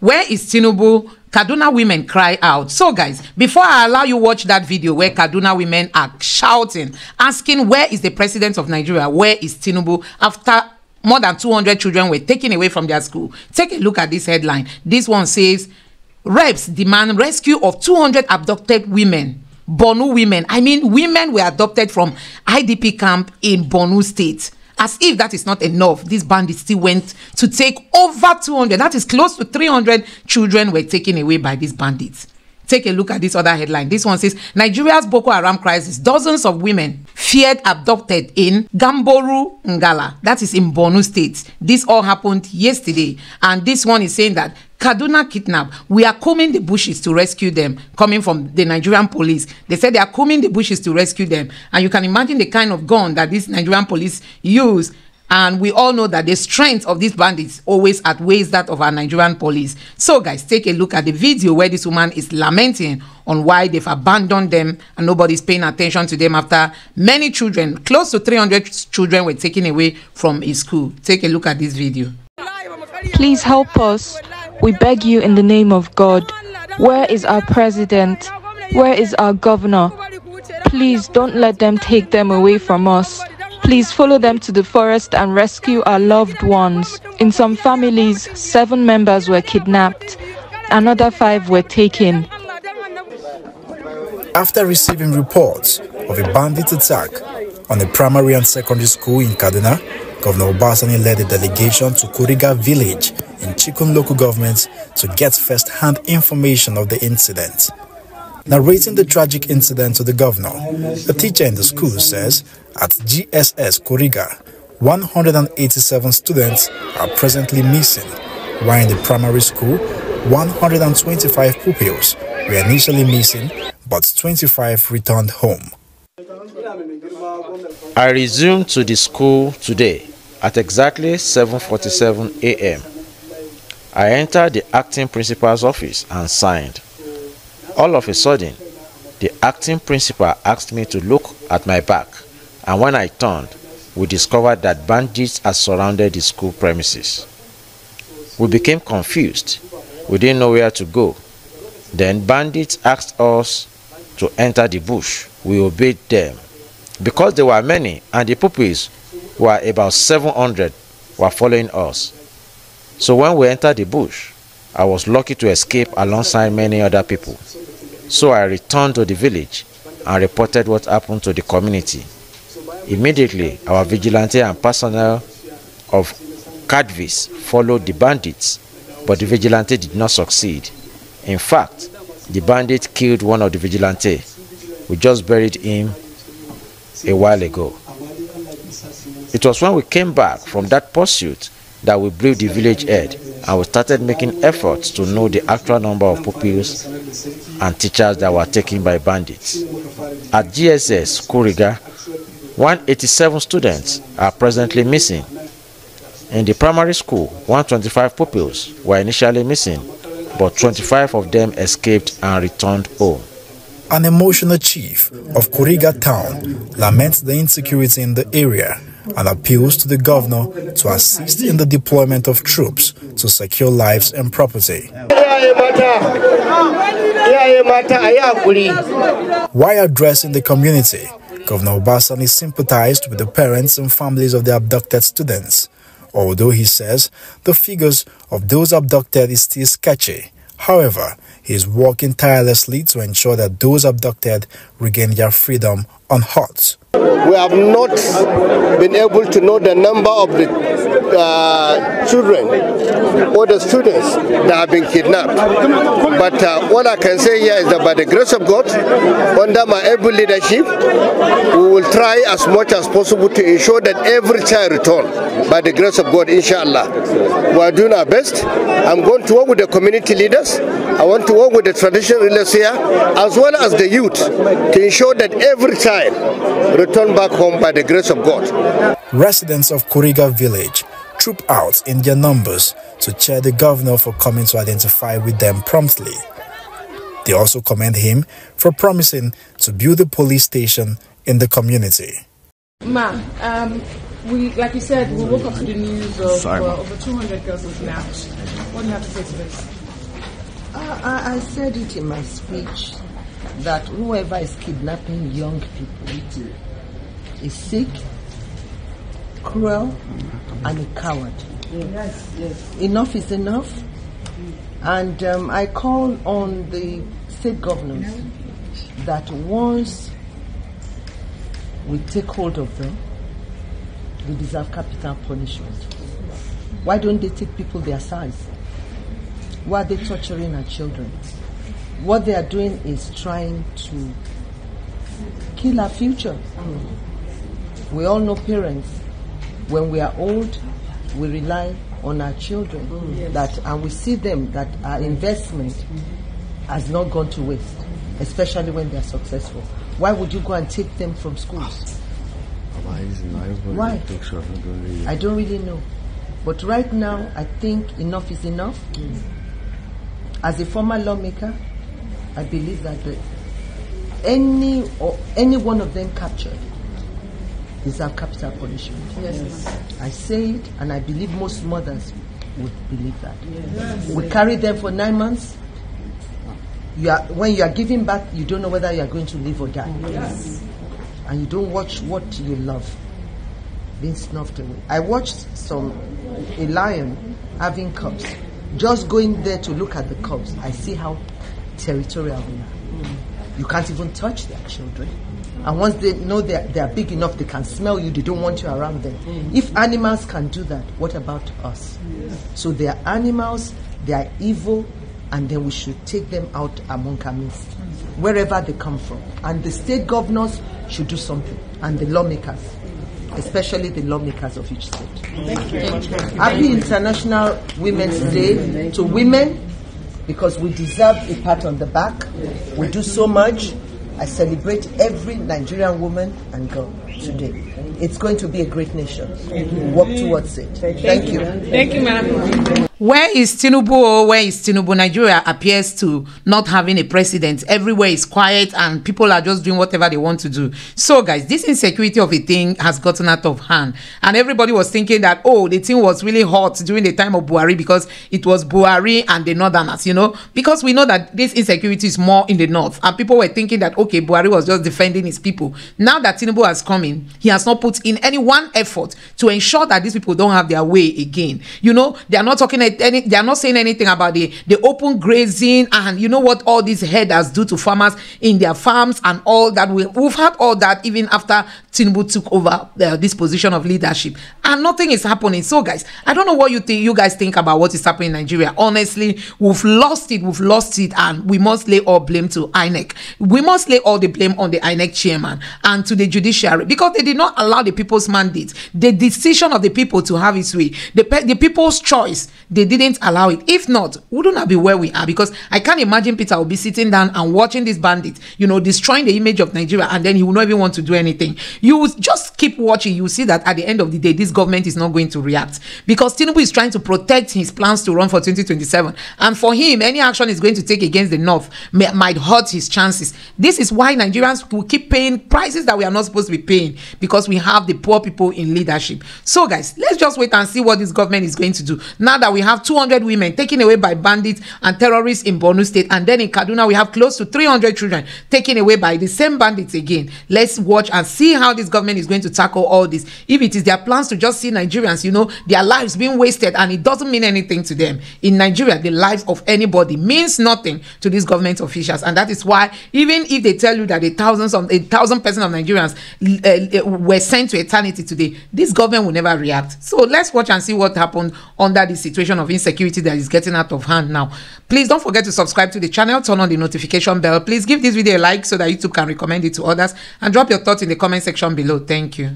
Where is Tinubu? Kaduna women cry out. So guys, before I allow you watch that video where Kaduna women are shouting, asking where is the president of Nigeria, where is Tinubu, after more than 200 children were taken away from their school. Take a look at this headline. This one says, reps demand rescue of 200 abducted women. Borno women. I mean, women were adopted from IDP camp in Borno State. As if that is not enough, these bandits still went to take over 200. That is close to 300 children were taken away by these bandits. Take a look at this other headline. This one says, Nigeria's Boko Haram crisis. Dozens of women feared abducted in Gamboru Ngala. That is in Borno State. This all happened yesterday. And this one is saying that Kaduna kidnap. We are combing the bushes to rescue them. Coming from the Nigerian police. They said they are combing the bushes to rescue them. And you can imagine the kind of gun that this Nigerian police use. And we all know that the strength of these bandits always outweighs that of our Nigerian police. So guys, take a look at the video where this woman is lamenting on why they've abandoned them and nobody's paying attention to them after many children, close to 300 children were taken away from a school. Take a look at this video. Please help us. We beg you in the name of God. Where is our president? Where is our governor? Please don't let them take them away from us. Please follow them to the forest and rescue our loved ones. In some families, 7 members were kidnapped. Another 5 were taken. After receiving reports of a bandit attack on a primary and secondary school in Kaduna, Governor Obasani led a delegation to Kuriga village in Chikun local government to get first-hand information of the incident. Narrating the tragic incident to the governor, a teacher in the school says at GSS Kuriga, 187 students are presently missing, while in the primary school, 125 pupils were initially missing, but 25 returned home. I resumed to the school today at exactly 7:47 a.m. I entered the acting principal's office and signed. All of a sudden, the acting principal asked me to look at my back, and when I turned, we discovered that bandits had surrounded the school premises. We became confused. We didn't know where to go. Then bandits asked us to enter the bush. We obeyed them. Because there were many and the pupils were about 700 were following us. So when we entered the bush, I was lucky to escape alongside many other people. So I returned to the village and reported what happened to the community. Immediately, our vigilante and personnel of Cadvis followed the bandits, but the vigilante did not succeed. In fact, the bandit killed one of the vigilante. We just buried him a while ago. It was when we came back from that pursuit that we briefed the village head and we started making efforts to know the actual number of pupils and teachers that were taken by bandits. At GSS Kuriga, 187 students are presently missing. In the primary school, 125 pupils were initially missing, but 25 of them escaped and returned home. An emotional chief of Kuriga town laments the insecurity in the area and appeals to the governor to assist in the deployment of troops to secure lives and property. While addressing the community, Governor Obasani sympathized with the parents and families of the abducted students, although he says the figures of those abducted is still sketchy. However, he is working tirelessly to ensure that those abducted regain their freedom unhurt. We have not been able to know the number of the children or the students that have been kidnapped. But what I can say here is that by the grace of God, under my able leadership, we will try as much as possible to ensure that every child return. By the grace of God, inshallah. We are doing our best. I'm going to work with the community leaders. I want to work with the traditional rulers here, as well as the youth, to ensure that every child return back home by the grace of God. Residents of Kuriga village troop out in their numbers to cheer the governor for coming to identify with them promptly. They also commend him for promising to build a police station in the community. Ma'am, like you said, we woke up to the news of over 200 girls kidnapped. What do you have to say to this? I said it in my speech that whoever is kidnapping young people is sick, cruel, and a coward. Yes, yes. Enough is enough. And I call on the state governors that once we take hold of them, they deserve capital punishment. Why don't they take people their size? Why are they torturing our children? What they are doing is trying to kill our future. We all know parents, when we are old, we rely on our children, and we see them that our investment has not gone to waste, especially when they are successful. Why would you go and take them from schools? Why? I don't really know. But right now, I think enough is enough. As a former lawmaker, I believe that any one of them captured deserve capital punishment. Yes. I say it, and I believe most mothers would believe that. Yes. We carry them for 9 months. When you are giving back, you don't know whether you are going to live or die. Yes. And you don't watch what you love being snuffed away. I watched a lion having cubs. Just going there to look at the cubs, I see how territorial they are. You can't even touch their children. And once they know they are big enough, they can smell you, they don't want you around them. If animals can do that, what about us? So they are animals, they are evil, and then we should take them out among our midst, wherever they come from. And the state governors should do something, and the lawmakers, especially the lawmakers of each state. Thank you. Happy International Women's Day to women, because we deserve a pat on the back. We do so much. I celebrate every Nigerian woman and girl today. It's going to be a great nation. Work towards it. Thank you. Thank you, ma'am. Where is Tinubu? Where is Tinubu? Nigeria appears to not having a president. Everywhere is quiet and people are just doing whatever they want to do. So guys, this insecurity of a thing has gotten out of hand. And everybody was thinking that, oh, the thing was really hot during the time of Buhari because it was Buhari and the Northerners, you know. Because we know that this insecurity is more in the north. And people were thinking that, okay, Buhari was just defending his people. Now that Tinubu has come in, he has not put in any one effort to ensure that these people don't have their way again. You know, they are not talking they are not saying anything about the open grazing and you know what all these headers do to farmers in their farms and all that. We've had all that even after Tinubu took over this position of leadership, and nothing is happening. So guys, I don't know what you guys think about what is happening in Nigeria. Honestly, we've lost it, and we must lay all blame to INEC. We must lay all the blame on the INEC chairman and to the judiciary, because they did not allow the people's mandate, the decision of the people to have its way, the people's choice. They didn't allow it. If not, we would not be where we are, because I can't imagine Peter will be sitting down and watching these bandits, you know, destroying the image of Nigeria, and then he will not even want to do anything. You just keep watching, you see that at the end of the day, this government is not going to react, because Tinubu is trying to protect his plans to run for 2027, and for him, any action is going to take against the north might hurt his chances. This is why Nigerians will keep paying prices that we are not supposed to be paying, because we have the poor people in leadership. So guys, let's just wait and see what this government is going to do. Now that we have 200 women taken away by bandits and terrorists in Borno State, and then in Kaduna we have close to 300 children taken away by the same bandits again. Let's watch and see how this government is going to tackle all this. If it is their plans to just see Nigerians, you know, their lives being wasted and it doesn't mean anything to them. In Nigeria, the lives of anybody means nothing to these government officials, and that is why even if they tell you that 1,000 persons of Nigerians were sent to eternity today, this government will never react. So let's watch and see what happened under the situation of insecurity that is getting out of hand now. Please don't forget to subscribe to the channel, turn on the notification bell. Please give this video a like so that YouTube can recommend it to others, and drop your thoughts in the comment section below. Thank you.